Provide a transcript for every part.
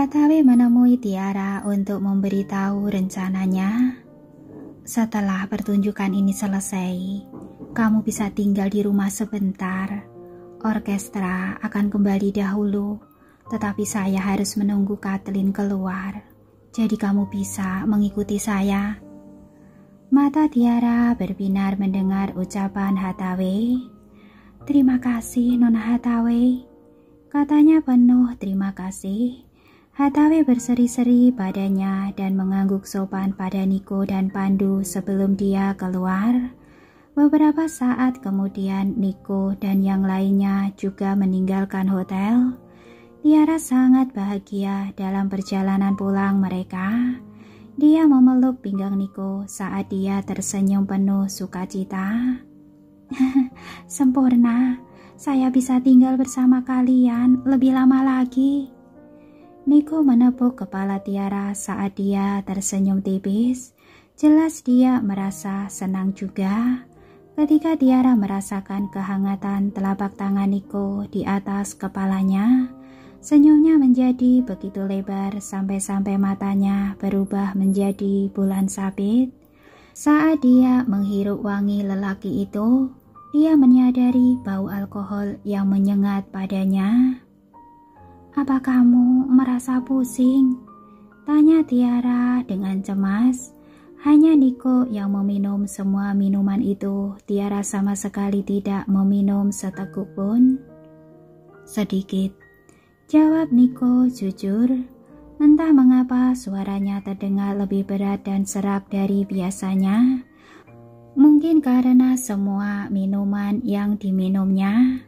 Hatabe menemui Tiara untuk memberitahu rencananya. Setelah pertunjukan ini selesai, kamu bisa tinggal di rumah sebentar. Orkestra akan kembali dahulu, tetapi saya harus menunggu Kathleen keluar. Jadi kamu bisa mengikuti saya. Mata Tiara berbinar mendengar ucapan Hatabe. Terima kasih, Nona Hatabe. Katanya penuh terima kasih. Hatabe berseri-seri padanya dan mengangguk sopan pada Niko dan Pandu sebelum dia keluar. Beberapa saat kemudian Niko dan yang lainnya juga meninggalkan hotel. Tiara sangat bahagia dalam perjalanan pulang mereka. Dia memeluk pinggang Niko saat dia tersenyum penuh sukacita. Sempurna, saya bisa tinggal bersama kalian lebih lama lagi. Niko menepuk kepala Tiara saat dia tersenyum tipis. Jelas dia merasa senang juga. Ketika Tiara merasakan kehangatan telapak tangan Niko di atas kepalanya, senyumnya menjadi begitu lebar sampai-sampai matanya berubah menjadi bulan sabit. Saat dia menghirup wangi lelaki itu, dia menyadari bau alkohol yang menyengat padanya. Apa kamu merasa pusing? Tanya Tiara dengan cemas. Hanya Niko yang meminum semua minuman itu. Tiara sama sekali tidak meminum seteguk pun. Sedikit, jawab Niko jujur. Entah mengapa suaranya terdengar lebih berat dan serak dari biasanya. Mungkin karena semua minuman yang diminumnya.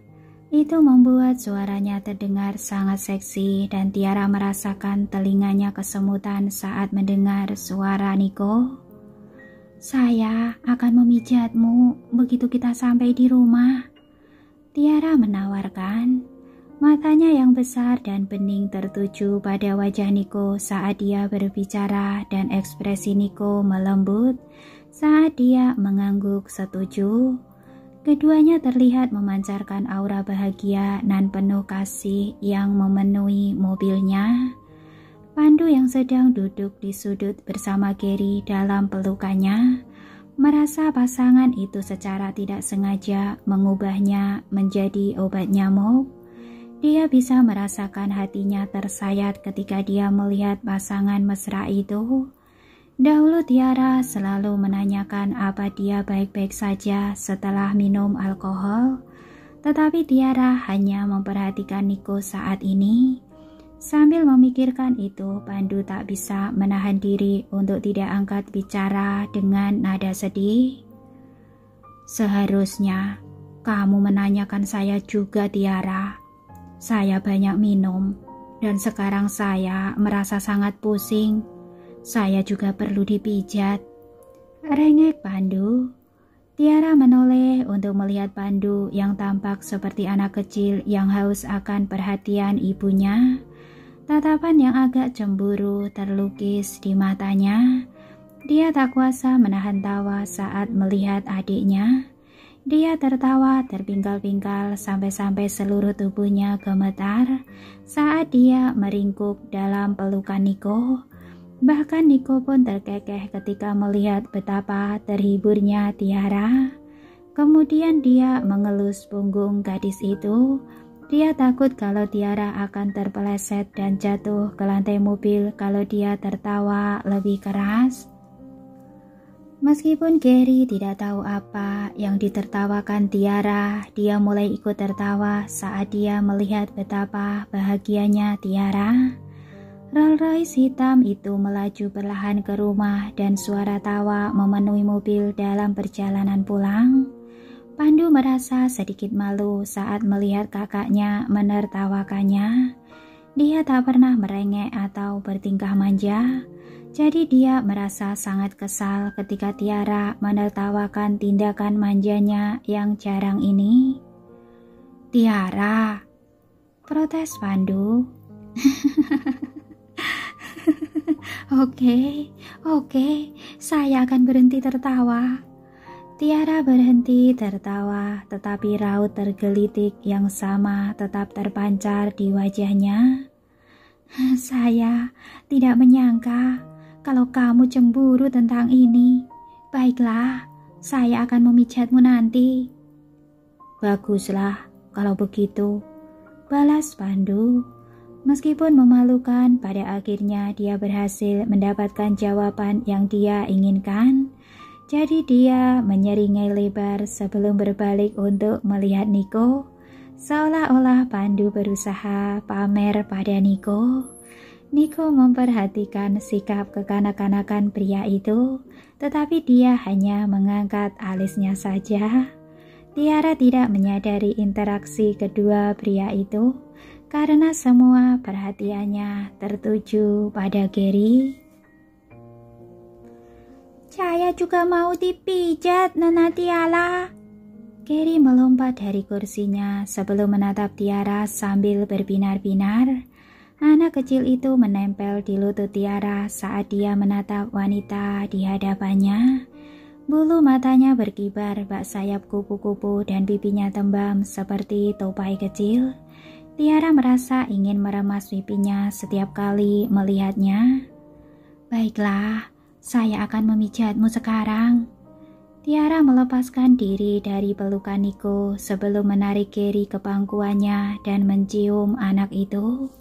Itu membuat suaranya terdengar sangat seksi dan Tiara merasakan telinganya kesemutan saat mendengar suara Niko. Saya akan memijatmu begitu kita sampai di rumah. Tiara menawarkan. Matanya yang besar dan bening tertuju pada wajah Niko saat dia berbicara dan ekspresi Niko melembut saat dia mengangguk setuju. Keduanya terlihat memancarkan aura bahagia dan penuh kasih yang memenuhi mobilnya. Pandu yang sedang duduk di sudut bersama Gary dalam pelukannya, merasa pasangan itu secara tidak sengaja mengubahnya menjadi obat nyamuk. Dia bisa merasakan hatinya tersayat ketika dia melihat pasangan mesra itu. Dahulu Tiara selalu menanyakan apa dia baik-baik saja setelah minum alkohol, tetapi Tiara hanya memperhatikan Niko saat ini. Sambil memikirkan itu, Pandu tak bisa menahan diri untuk tidak angkat bicara dengan nada sedih. Seharusnya kamu menanyakan saya juga, Tiara. Saya banyak minum dan sekarang saya merasa sangat pusing. Saya juga perlu dipijat. Rengek Pandu. Tiara menoleh untuk melihat Pandu yang tampak seperti anak kecil yang haus akan perhatian ibunya. Tatapan yang agak cemburu terlukis di matanya. Dia tak kuasa menahan tawa saat melihat adiknya. Dia tertawa terpingkal-pingkal sampai-sampai seluruh tubuhnya gemetar saat dia meringkuk dalam pelukan Niko. Bahkan Niko pun terkekeh ketika melihat betapa terhiburnya Tiara. Kemudian dia mengelus punggung gadis itu. Dia takut kalau Tiara akan terpeleset dan jatuh ke lantai mobil kalau dia tertawa lebih keras. Meskipun Gary tidak tahu apa yang ditertawakan Tiara, dia mulai ikut tertawa saat dia melihat betapa bahagianya Tiara. Rolls Royce hitam itu melaju perlahan ke rumah dan suara tawa memenuhi mobil dalam perjalanan pulang. Pandu merasa sedikit malu saat melihat kakaknya menertawakannya. Dia tak pernah merengek atau bertingkah manja. Jadi dia merasa sangat kesal ketika Tiara menertawakan tindakan manjanya yang jarang ini. Tiara, protes Pandu. Oke, saya akan berhenti tertawa. Tiara berhenti tertawa, tetapi raut tergelitik yang sama tetap terpancar di wajahnya. Saya tidak menyangka kalau kamu cemburu tentang ini. Baiklah, saya akan memijatmu nanti. Baguslah kalau begitu, balas Pandu. Meskipun memalukan, pada akhirnya dia berhasil mendapatkan jawaban yang dia inginkan. Jadi dia menyeringai lebar sebelum berbalik untuk melihat Niko. Seolah-olah Pandu berusaha pamer pada Niko. Niko memperhatikan sikap kekanak-kanakan pria itu, tetapi dia hanya mengangkat alisnya saja. Tiara tidak menyadari interaksi kedua pria itu, karena semua perhatiannya tertuju pada Gary. Saya juga mau dipijat, Nona Tiara. Gary melompat dari kursinya sebelum menatap Tiara sambil berbinar-binar. Anak kecil itu menempel di lutut Tiara saat dia menatap wanita di hadapannya. Bulu matanya berkibar bak sayap kupu-kupu dan pipinya tembam seperti tupai kecil. Tiara merasa ingin meremas pipinya setiap kali melihatnya. Baiklah, saya akan memijatmu sekarang. Tiara melepaskan diri dari pelukan Niko sebelum menarik Gary ke pangkuannya dan mencium anak itu.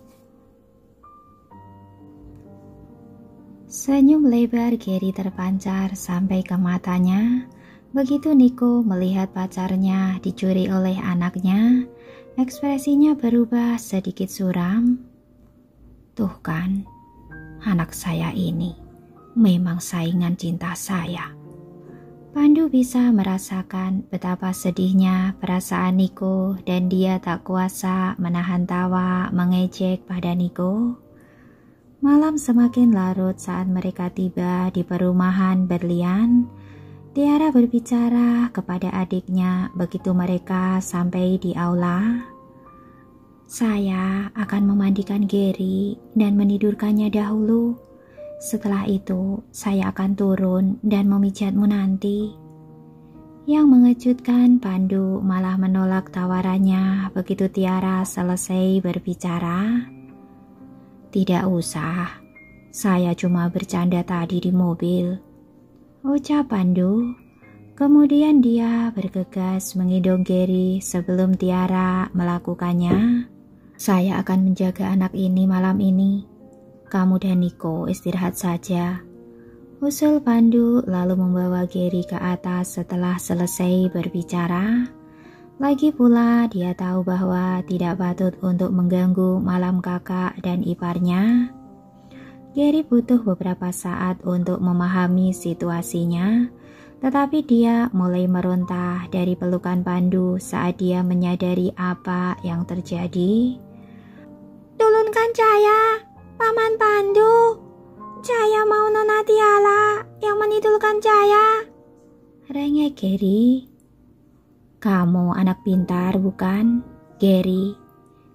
Senyum lebar Gary terpancar sampai ke matanya. Begitu Niko melihat pacarnya dicuri oleh anaknya, ekspresinya berubah sedikit suram. Tuh kan, anak saya ini memang saingan cinta saya. Pandu bisa merasakan betapa sedihnya perasaan Niko dan dia tak kuasa menahan tawa mengejek pada Niko. Malam semakin larut saat mereka tiba di perumahan berlian. Tiara berbicara kepada adiknya begitu mereka sampai di aula. Saya akan memandikan Gary dan menidurkannya dahulu. Setelah itu, saya akan turun dan memijatmu nanti. Yang mengejutkan, Pandu malah menolak tawarannya begitu Tiara selesai berbicara. Tidak usah, saya cuma bercanda tadi di mobil, ucap Pandu. Kemudian dia bergegas menggendong Gary sebelum Tiara melakukannya. Saya akan menjaga anak ini malam ini. Kamu dan Niko istirahat saja, usul Pandu lalu membawa Gary ke atas setelah selesai berbicara. Lagi pula dia tahu bahwa tidak patut untuk mengganggu malam kakak dan iparnya. Gary butuh beberapa saat untuk memahami situasinya, tetapi dia mulai meronta dari pelukan Pandu saat dia menyadari apa yang terjadi. Turunkan saya, Paman Pandu. Saya mau Nona Tiara yang menidurkan saya, rengek Gary. Kamu anak pintar bukan, Gary?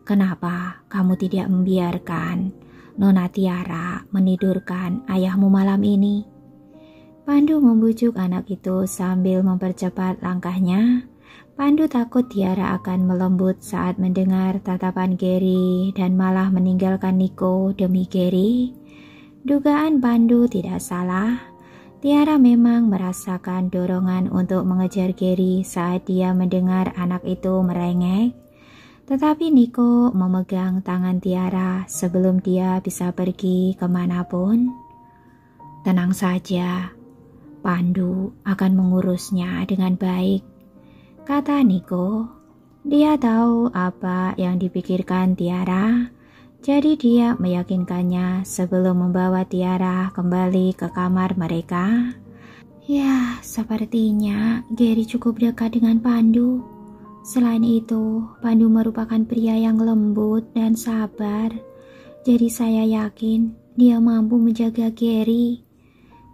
Kenapa kamu tidak membiarkan Nona Tiara menidurkan ayahmu malam ini? Pandu membujuk anak itu sambil mempercepat langkahnya. Pandu takut Tiara akan melembut saat mendengar tatapan Gary dan malah meninggalkan Niko demi Gary. Dugaan Pandu tidak salah. Tiara memang merasakan dorongan untuk mengejar Gary saat dia mendengar anak itu merengek. Tetapi Niko memegang tangan Tiara sebelum dia bisa pergi kemanapun. Tenang saja, Pandu akan mengurusnya dengan baik, kata Niko. Dia tahu apa yang dipikirkan Tiara, jadi dia meyakinkannya sebelum membawa Tiara kembali ke kamar mereka. Ya, sepertinya Gary cukup dekat dengan Pandu. Selain itu, Pandu merupakan pria yang lembut dan sabar. Jadi saya yakin dia mampu menjaga Gary,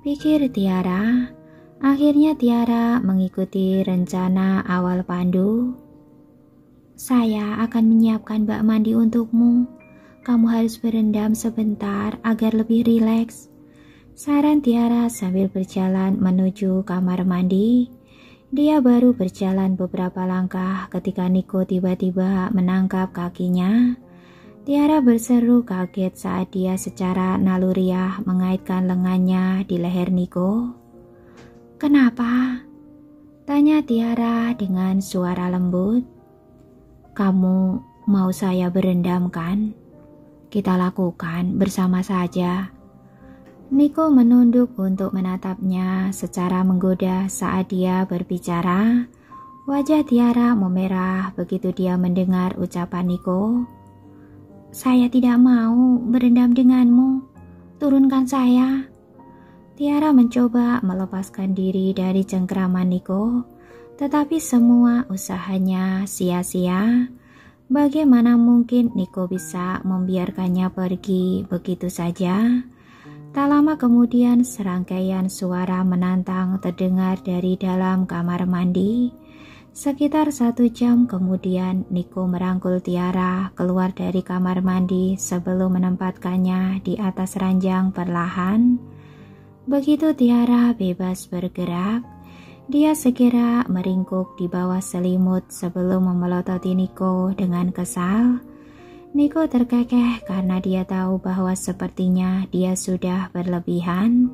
pikir Tiara. Akhirnya Tiara mengikuti rencana awal Pandu. Saya akan menyiapkan bak mandi untukmu. Kamu harus berendam sebentar agar lebih rileks, saran Tiara sambil berjalan menuju kamar mandi. Dia baru berjalan beberapa langkah ketika Niko tiba-tiba menangkap kakinya. Tiara berseru kaget saat dia secara naluriah mengaitkan lengannya di leher Niko. "Kenapa?" tanya Tiara dengan suara lembut. "Kamu mau saya berendam kan? Kita lakukan bersama saja." Niko menunduk untuk menatapnya secara menggoda saat dia berbicara. Wajah Tiara memerah begitu dia mendengar ucapan Niko. "Saya tidak mau berendam denganmu. Turunkan saya." Tiara mencoba melepaskan diri dari cengkraman Niko, tetapi semua usahanya sia-sia. Bagaimana mungkin Niko bisa membiarkannya pergi begitu saja? Tak lama kemudian serangkaian suara menantang terdengar dari dalam kamar mandi. Sekitar 1 jam kemudian Niko merangkul Tiara keluar dari kamar mandi sebelum menempatkannya di atas ranjang perlahan. Begitu Tiara bebas bergerak, dia segera meringkuk di bawah selimut sebelum memelototi Niko dengan kesal. Niko terkekeh karena dia tahu bahwa sepertinya dia sudah berlebihan.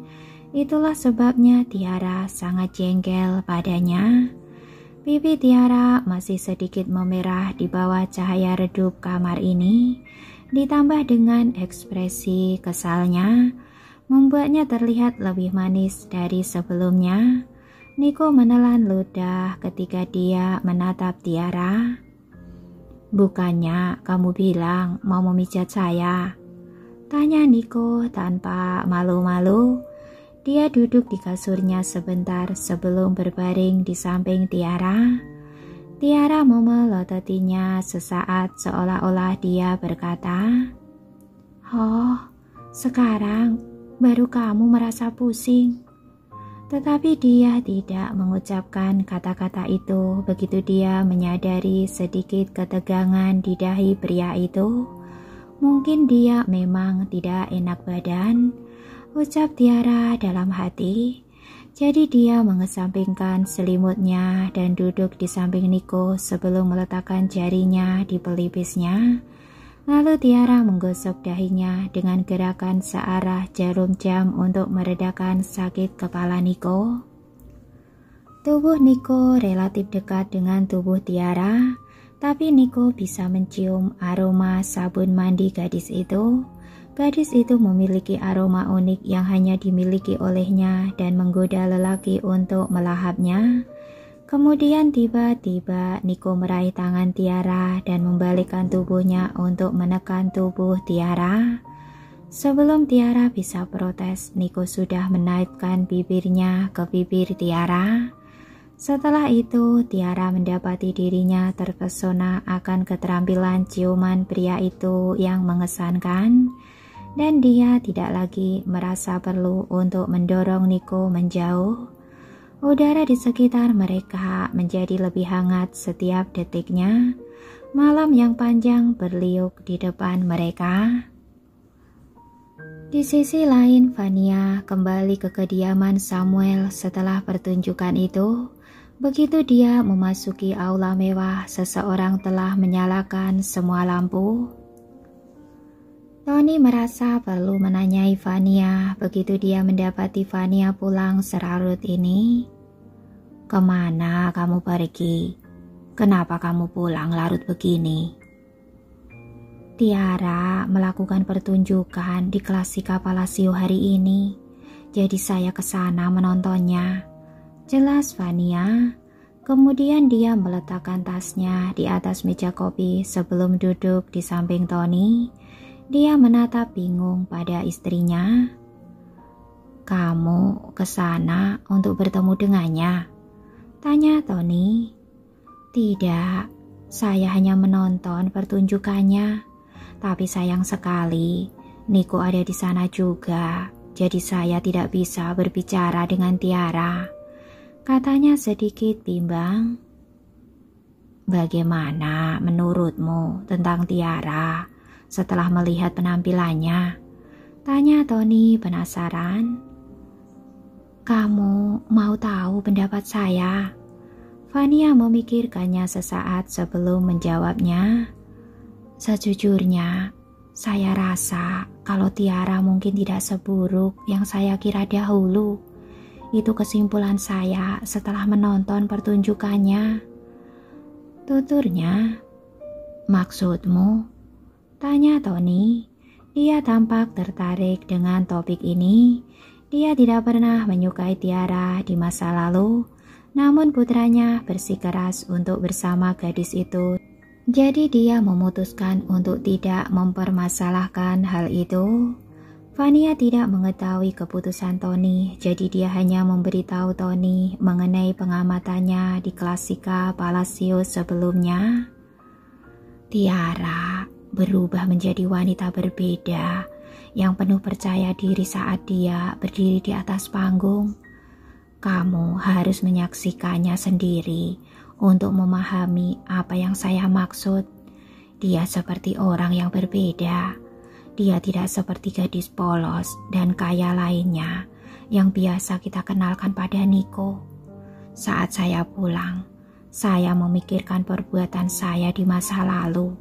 Itulah sebabnya Tiara sangat jengkel padanya. Pipi Tiara masih sedikit memerah di bawah cahaya redup kamar ini, ditambah dengan ekspresi kesalnya, membuatnya terlihat lebih manis dari sebelumnya. Niko menelan ludah ketika dia menatap Tiara. "Bukannya kamu bilang mau memijat saya?" tanya Niko tanpa malu-malu. Dia duduk di kasurnya sebentar sebelum berbaring di samping Tiara. Tiara memelototinya sesaat seolah-olah dia berkata, "Oh, sekarang baru kamu merasa pusing." Tetapi dia tidak mengucapkan kata-kata itu begitu dia menyadari sedikit ketegangan di dahi pria itu. "Mungkin dia memang tidak enak badan," ucap Tiara dalam hati. Jadi dia mengesampingkan selimutnya dan duduk di samping Niko sebelum meletakkan jarinya di pelipisnya. Lalu Tiara menggosok dahinya dengan gerakan searah jarum jam untuk meredakan sakit kepala Niko. Tubuh Niko relatif dekat dengan tubuh Tiara, tapi Niko bisa mencium aroma sabun mandi gadis itu. Gadis itu memiliki aroma unik yang hanya dimiliki olehnya dan menggoda lelaki untuk melahapnya. Kemudian tiba-tiba Niko meraih tangan Tiara dan membalikkan tubuhnya untuk menekan tubuh Tiara. Sebelum Tiara bisa protes, Niko sudah menaikkan bibirnya ke bibir Tiara. Setelah itu, Tiara mendapati dirinya terpesona akan keterampilan ciuman pria itu yang mengesankan, dan dia tidak lagi merasa perlu untuk mendorong Niko menjauh. Udara di sekitar mereka menjadi lebih hangat setiap detiknya. Malam yang panjang berliuk di depan mereka. Di sisi lain, Vania kembali ke kediaman Samuel setelah pertunjukan itu. Begitu dia memasuki aula mewah, seseorang telah menyalakan semua lampu. Tony merasa perlu menanyai Vania begitu dia mendapati Vania pulang serarut ini. "Kemana kamu pergi? Kenapa kamu pulang larut begini?" "Tiara melakukan pertunjukan di Classica Palacio hari ini, jadi saya ke sana menontonnya," jelas Vania. Kemudian dia meletakkan tasnya di atas meja kopi sebelum duduk di samping Tony. Dia menatap bingung pada istrinya. "Kamu ke sana untuk bertemu dengannya?" tanya Tony. "Tidak, saya hanya menonton pertunjukannya. Tapi sayang sekali, Niko ada di sana juga, jadi saya tidak bisa berbicara dengan Tiara," katanya sedikit bimbang. "Bagaimana menurutmu tentang Tiara setelah melihat penampilannya?" tanya Tony penasaran. "Kamu mau tahu pendapat saya?" Vania memikirkannya sesaat sebelum menjawabnya. "Sejujurnya, Saya rasa kalau Tiara mungkin tidak seburuk yang saya kira dahulu. Itu kesimpulan saya setelah menonton pertunjukannya. Tuturnya. Maksudmu? Tanya Tony. Dia tampak tertarik dengan topik ini. Dia tidak pernah menyukai Tiara di masa lalu, namun putranya bersikeras untuk bersama gadis itu. Jadi dia memutuskan untuk tidak mempermasalahkan hal itu. Vania tidak mengetahui keputusan Tony, jadi dia hanya memberitahu Tony mengenai pengamatannya di Classica Palacio sebelumnya. Tiara berubah menjadi wanita berbeda yang penuh percaya diri saat dia berdiri di atas panggung. Kamu harus menyaksikannya sendiri untuk memahami apa yang saya maksud. Dia seperti orang yang berbeda. Dia tidak seperti gadis polos dan kaya lainnya yang biasa kita kenalkan pada Nico. Saat saya pulang, saya memikirkan perbuatan saya di masa lalu.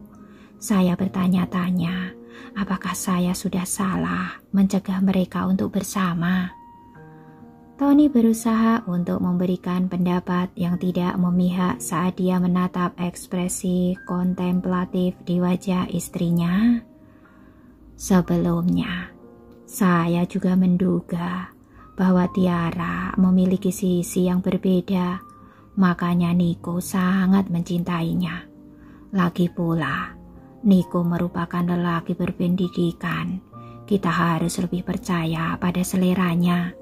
Saya bertanya-tanya, apakah saya sudah salah mencegah mereka untuk bersama? Tony berusaha untuk memberikan pendapat yang tidak memihak saat dia menatap ekspresi kontemplatif di wajah istrinya. Sebelumnya, saya juga menduga bahwa Tiara memiliki sisi yang berbeda, makanya Nico sangat mencintainya. Lagi pula, Nico merupakan lelaki berpendidikan. Kita harus lebih percaya pada seleranya.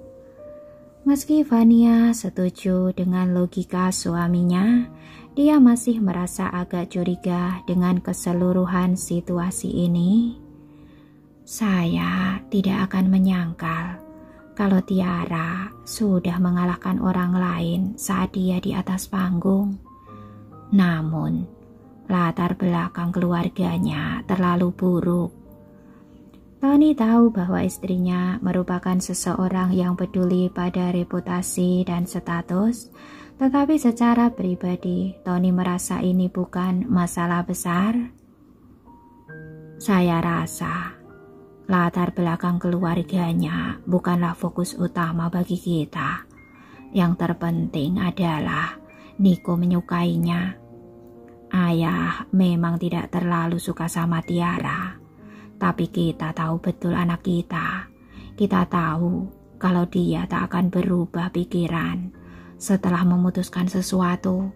Meski Vania setuju dengan logika suaminya, dia masih merasa agak curiga dengan keseluruhan situasi ini. Saya tidak akan menyangkal kalau Tiara sudah mengalahkan orang lain saat dia di atas panggung. Namun, latar belakang keluarganya terlalu buruk. Tony tahu bahwa istrinya merupakan seseorang yang peduli pada reputasi dan status, tetapi secara pribadi Tony merasa ini bukan masalah besar. Saya rasa latar belakang keluarganya bukanlah fokus utama bagi kita. Yang terpenting adalah Nico menyukainya. Ayah memang tidak terlalu suka sama Tiara. Tapi kita tahu betul anak kita. Kita tahu kalau dia tak akan berubah pikiran setelah memutuskan sesuatu.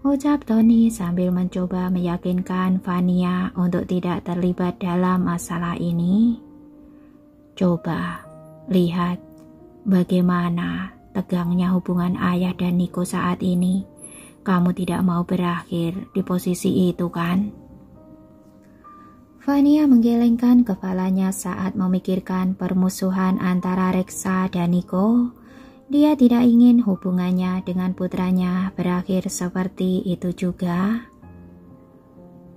Ucap Tony sambil mencoba meyakinkan Vania untuk tidak terlibat dalam masalah ini. Coba lihat bagaimana tegangnya hubungan ayah dan Nico saat ini. Kamu tidak mau berakhir di posisi itu kan? Vania menggelengkan kepalanya saat memikirkan permusuhan antara Reksa dan Nico. Dia tidak ingin hubungannya dengan putranya berakhir seperti itu juga.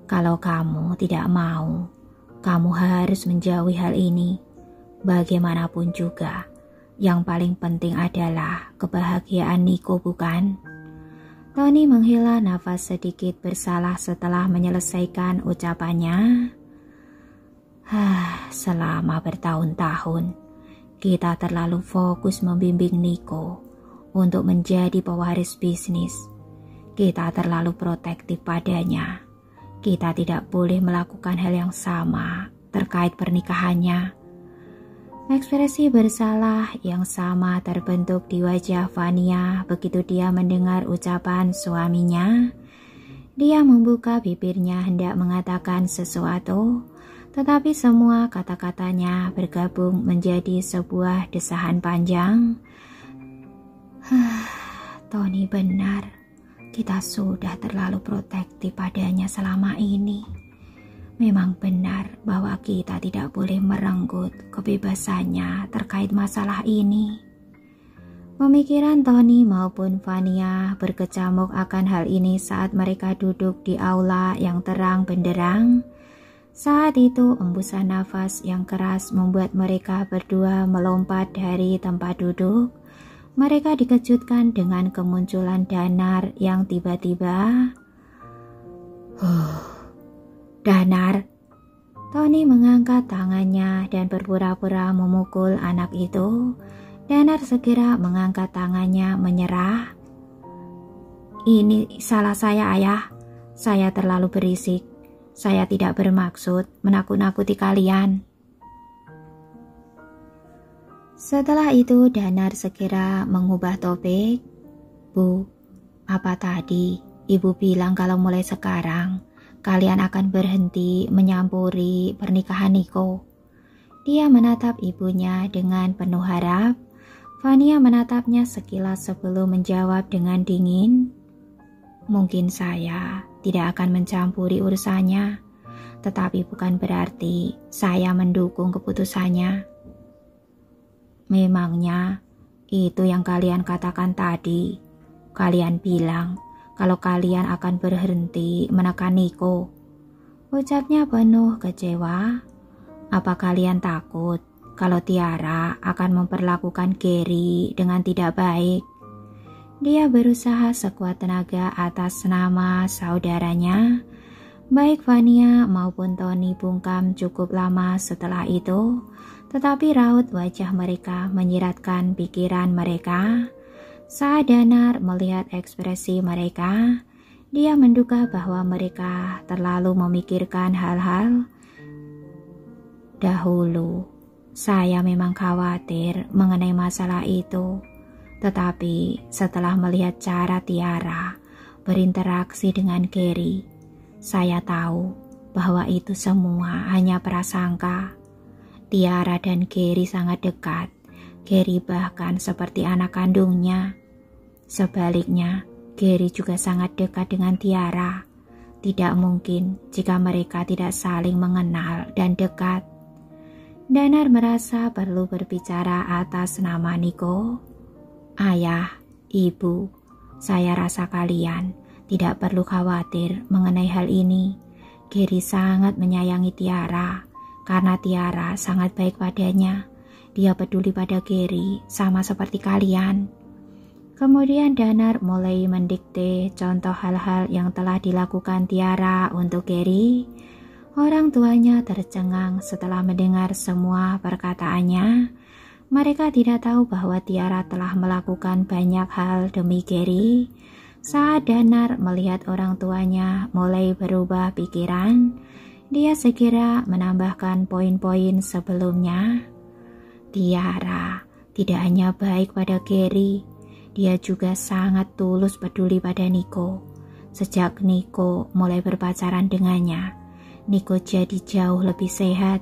Kalau kamu tidak mau, kamu harus menjauhi hal ini. Bagaimanapun juga, yang paling penting adalah kebahagiaan Nico, bukan? Tony menghela nafas sedikit bersalah setelah menyelesaikan ucapannya. Selama bertahun-tahun, kita terlalu fokus membimbing Nico untuk menjadi pewaris bisnis. Kita terlalu protektif padanya. Kita tidak boleh melakukan hal yang sama terkait pernikahannya. Ekspresi bersalah yang sama terbentuk di wajah Vania begitu dia mendengar ucapan suaminya. Dia membuka bibirnya hendak mengatakan sesuatu, tetapi semua kata-katanya bergabung menjadi sebuah desahan panjang. Tony benar, kita sudah terlalu protektif padanya selama ini. Memang benar bahwa kita tidak boleh merenggut kebebasannya terkait masalah ini. Pemikiran Tony maupun Vania berkecamuk akan hal ini saat mereka duduk di aula yang terang benderang. Saat itu embusan nafas yang keras membuat mereka berdua melompat dari tempat duduk. Mereka dikejutkan dengan kemunculan Danar yang tiba-tiba. Danar. Tony mengangkat tangannya dan berpura-pura memukul anak itu. Danar segera mengangkat tangannya menyerah. Ini salah saya, Ayah. Saya terlalu berisik. Saya tidak bermaksud menakut-nakuti kalian. Setelah itu Danar segera mengubah topik. Bu, apa tadi Ibu bilang kalau mulai sekarang kalian akan berhenti menyampuri pernikahan Niko? Dia menatap ibunya dengan penuh harap. Vania menatapnya sekilas sebelum menjawab dengan dingin. Mungkin saya tidak akan mencampuri urusannya, tetapi bukan berarti saya mendukung keputusannya. Memangnya itu yang kalian katakan tadi. Kalian bilang kalau kalian akan berhenti menekan Niko. Ucapnya penuh kecewa. Apa kalian takut kalau Tiara akan memperlakukan Gary dengan tidak baik? Dia berusaha sekuat tenaga atas nama saudaranya. Baik Vania maupun Tony bungkam cukup lama setelah itu, tetapi raut wajah mereka menyiratkan pikiran mereka. Saat Danar melihat ekspresi mereka, dia menduga bahwa mereka terlalu memikirkan hal-hal dahulu. Saya memang khawatir mengenai masalah itu, tetapi setelah melihat cara Tiara berinteraksi dengan Gary, saya tahu bahwa itu semua hanya prasangka. Tiara dan Gary sangat dekat. Gary bahkan seperti anak kandungnya. Sebaliknya, Gary juga sangat dekat dengan Tiara. Tidak mungkin jika mereka tidak saling mengenal dan dekat. Danar merasa perlu berbicara atas nama Niko. Ayah, Ibu, saya rasa kalian tidak perlu khawatir mengenai hal ini. Gary sangat menyayangi Tiara karena Tiara sangat baik padanya. Dia peduli pada Gary sama seperti kalian. Kemudian Danar mulai mendikte contoh hal-hal yang telah dilakukan Tiara untuk Gary. Orang tuanya tercengang setelah mendengar semua perkataannya. Mereka tidak tahu bahwa Tiara telah melakukan banyak hal demi Gary. Saat Danar melihat orang tuanya mulai berubah pikiran, dia segera menambahkan poin-poin sebelumnya. Tiara tidak hanya baik pada Gary, dia juga sangat tulus peduli pada Niko. Sejak Niko mulai berpacaran dengannya, Niko jadi jauh lebih sehat.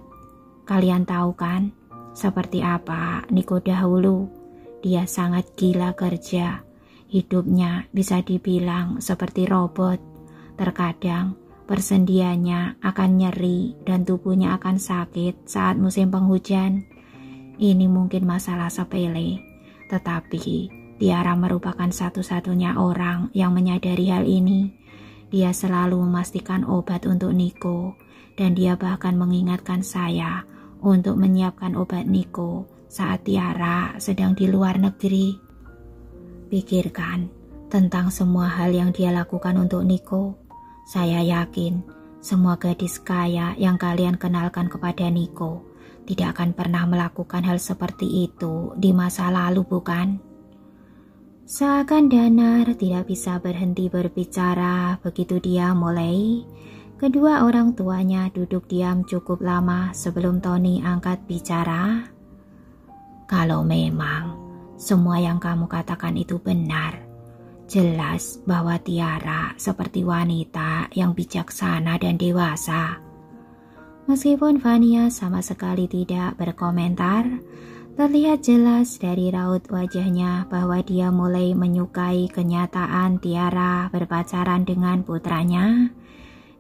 Kalian tahu kan seperti apa Niko dahulu? Dia sangat gila kerja. Hidupnya bisa dibilang seperti robot. Terkadang persendiannya akan nyeri dan tubuhnya akan sakit saat musim penghujan. Ini mungkin masalah sepele, tetapi Tiara merupakan satu-satunya orang yang menyadari hal ini. Dia selalu memastikan obat untuk Niko, dan dia bahkan mengingatkan saya untuk menyiapkan obat Niko saat Tiara sedang di luar negeri. Pikirkan tentang semua hal yang dia lakukan untuk Niko. Saya yakin semua gadis kaya yang kalian kenalkan kepada Niko tidak akan pernah melakukan hal seperti itu di masa lalu, bukan? Seakan Danar tidak bisa berhenti berbicara begitu dia mulai. Kedua orang tuanya duduk diam cukup lama sebelum Tony angkat bicara. Kalau memang semua yang kamu katakan itu benar, jelas bahwa Tiara seperti wanita yang bijaksana dan dewasa. Meskipun Vania sama sekali tidak berkomentar, terlihat jelas dari raut wajahnya bahwa dia mulai menyukai kenyataan Tiara berpacaran dengan putranya.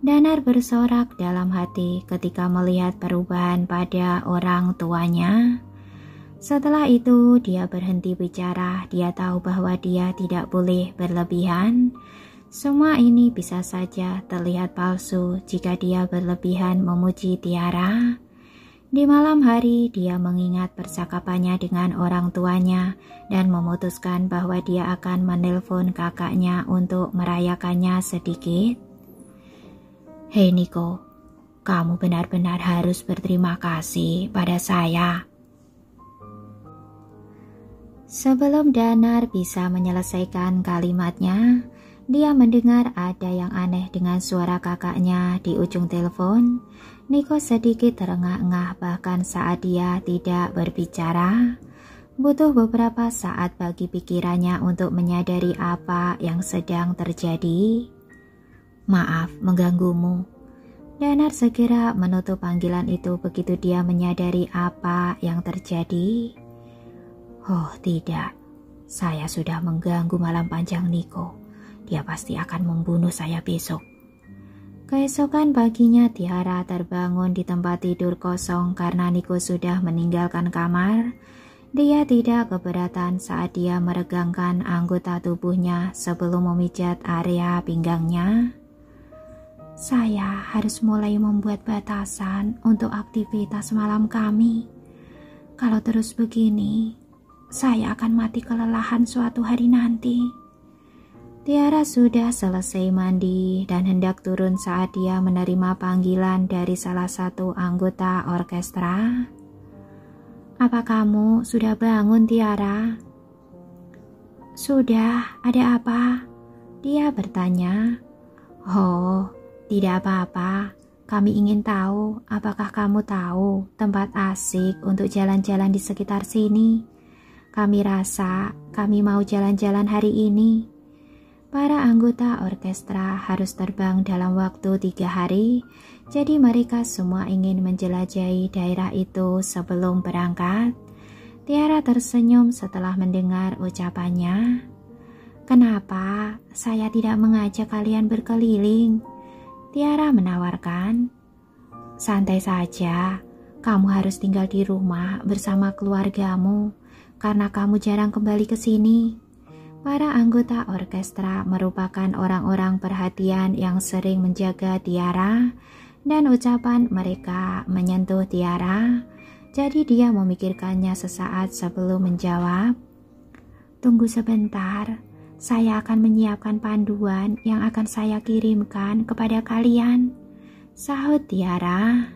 Danar bersorak dalam hati ketika melihat perubahan pada orang tuanya. Setelah itu dia berhenti bicara. Dia tahu bahwa dia tidak boleh berlebihan. Semua ini bisa saja terlihat palsu jika dia berlebihan memuji Tiara. Di malam hari dia mengingat percakapannya dengan orang tuanya dan memutuskan bahwa dia akan menelpon kakaknya untuk merayakannya sedikit. Hei Niko, Kamu benar-benar harus berterima kasih pada saya. Sebelum Danar bisa menyelesaikan kalimatnya, dia mendengar ada yang aneh dengan suara kakaknya di ujung telepon. Niko sedikit terengah-engah bahkan saat dia tidak berbicara. Butuh beberapa saat bagi pikirannya untuk menyadari apa yang sedang terjadi. Maaf mengganggumu. Danar segera menutup panggilan itu begitu dia menyadari apa yang terjadi. Oh tidak, saya sudah mengganggu malam panjang Niko. Dia pasti akan membunuh saya besok. Keesokan paginya Tiara terbangun di tempat tidur kosong karena Niko sudah meninggalkan kamar. Dia tidak keberatan saat dia meregangkan anggota tubuhnya sebelum memijat area pinggangnya. Saya harus mulai membuat batasan untuk aktivitas malam kami. Kalau terus begini, saya akan mati kelelahan suatu hari nanti. Tiara sudah selesai mandi dan hendak turun saat dia menerima panggilan dari salah satu anggota orkestra. Apa kamu sudah bangun, Tiara? Sudah, ada apa? Dia bertanya. Oh, tidak apa-apa. Kami ingin tahu apakah kamu tahu tempat asik untuk jalan-jalan di sekitar sini. Kami rasa kami mau jalan-jalan hari ini. Para anggota orkestra harus terbang dalam waktu 3 hari, jadi mereka semua ingin menjelajahi daerah itu sebelum berangkat. Tiara tersenyum setelah mendengar ucapannya. Kenapa saya tidak mengajak kalian berkeliling? Tiara menawarkan. Santai saja, kamu harus tinggal di rumah bersama keluargamu, karena kamu jarang kembali ke sini. Para anggota orkestra merupakan orang-orang perhatian yang sering menjaga Tiara, dan ucapan mereka menyentuh Tiara, jadi dia memikirkannya sesaat sebelum menjawab. Tunggu sebentar, saya akan menyiapkan panduan yang akan saya kirimkan kepada kalian, sahut Tiara.